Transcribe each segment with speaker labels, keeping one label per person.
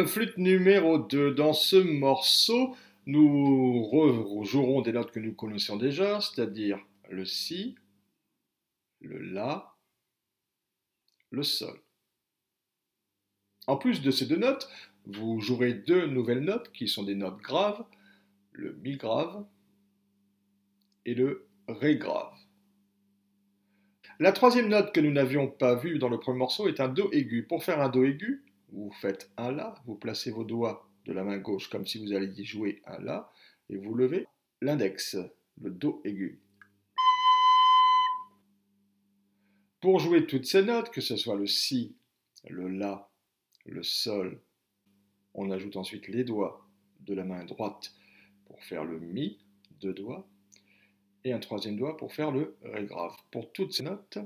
Speaker 1: Flûte numéro 2. Dans ce morceau, nous rejouerons des notes que nous connaissons déjà, c'est-à-dire le si, le la, le sol. En plus de ces deux notes, vous jouerez deux nouvelles notes qui sont des notes graves, le mi grave et le ré grave. La troisième note que nous n'avions pas vue dans le premier morceau est un do aigu. Pour faire un do aigu, vous faites un la, vous placez vos doigts de la main gauche comme si vous alliez jouer un la, et vous levez l'index, le do aigu. Pour jouer toutes ces notes, que ce soit le si, le la, le sol, on ajoute ensuite les doigts de la main droite pour faire le mi, deux doigts, et un troisième doigt pour faire le ré grave. Pour toutes ces notes,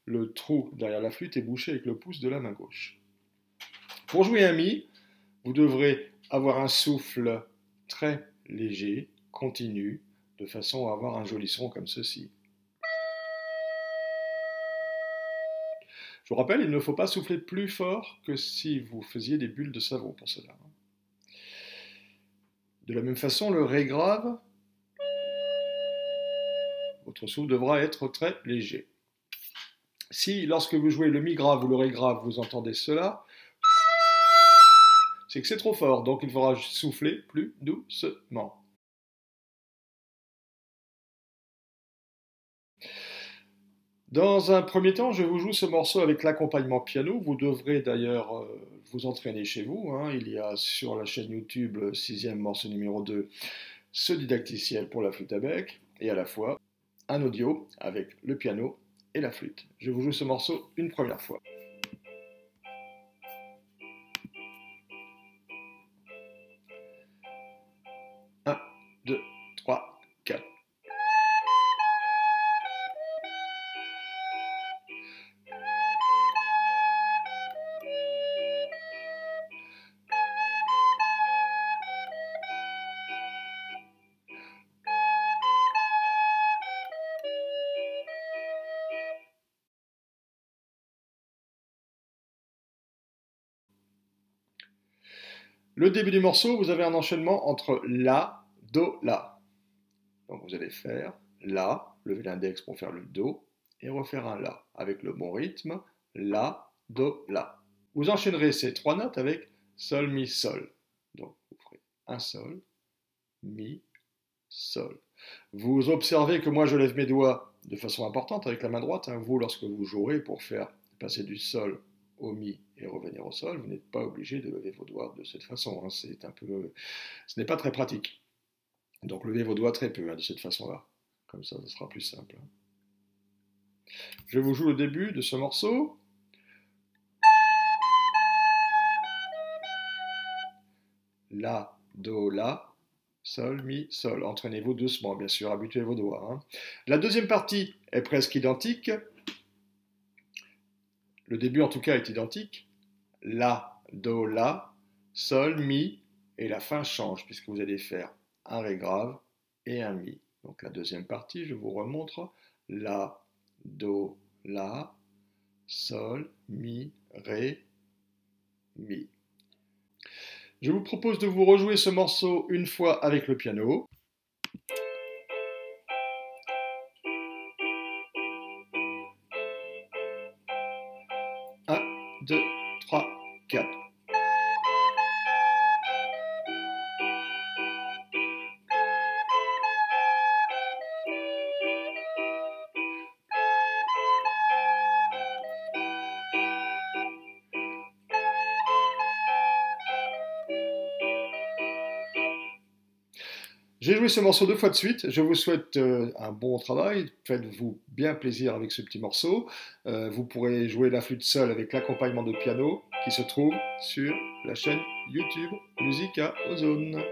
Speaker 1: le trou derrière la flûte est bouché avec le pouce de la main gauche. Pour jouer un mi, vous devrez avoir un souffle très léger, continu, de façon à avoir un joli son comme ceci. Je vous rappelle, il ne faut pas souffler plus fort que si vous faisiez des bulles de savon pour cela. De la même façon, le ré grave, votre souffle devra être très léger. Si, lorsque vous jouez le mi grave ou le ré grave, vous entendez cela, c'est que c'est trop fort, donc il faudra souffler plus doucement. Dans un premier temps, je vous joue ce morceau avec l'accompagnement piano. Vous devrez d'ailleurs vous entraîner chez vous. Il y a sur la chaîne YouTube, 6e morceau numéro 2, ce didacticiel pour la flûte à bec, et à la fois un audio avec le piano et la flûte. Je vous joue ce morceau une première fois. 1, 2, 3, 4. Le début du morceau, vous avez un enchaînement entre la, do, la. Donc vous allez faire la, lever l'index pour faire le do, et refaire un la avec le bon rythme, la, do, la. Vous enchaînerez ces trois notes avec sol, mi, sol. Donc vous ferez un sol, mi, sol. Vous observez que moi je lève mes doigts de façon importante avec la main droite. Vous, lorsque vous jouerez pour faire passer du sol au mi et revenir au sol, vous n'êtes pas obligé de lever vos doigts de cette façon. C'est un peu, ce n'est pas très pratique. Donc levez vos doigts très peu de cette façon-là. Comme ça, ce sera plus simple. Je vous joue le début de ce morceau. La, do, la, sol, mi, sol. Entraînez-vous doucement, bien sûr, habituez vos doigts. La deuxième partie est presque identique. Le début, en tout cas, est identique. La, do, la, sol, mi, et la fin change, puisque vous allez faire un ré grave et un mi. Donc la deuxième partie, je vous remontre. La, do, la, sol, mi, ré, mi. Je vous propose de vous rejouer ce morceau une fois avec le piano. Un, 2, 3, 4. J'ai joué ce morceau deux fois de suite. Je vous souhaite un bon travail. Faites-vous bien plaisir avec ce petit morceau. Vous pourrez jouer la flûte seule avec l'accompagnement de piano qui se trouve sur la chaîne YouTube Musica Ozone.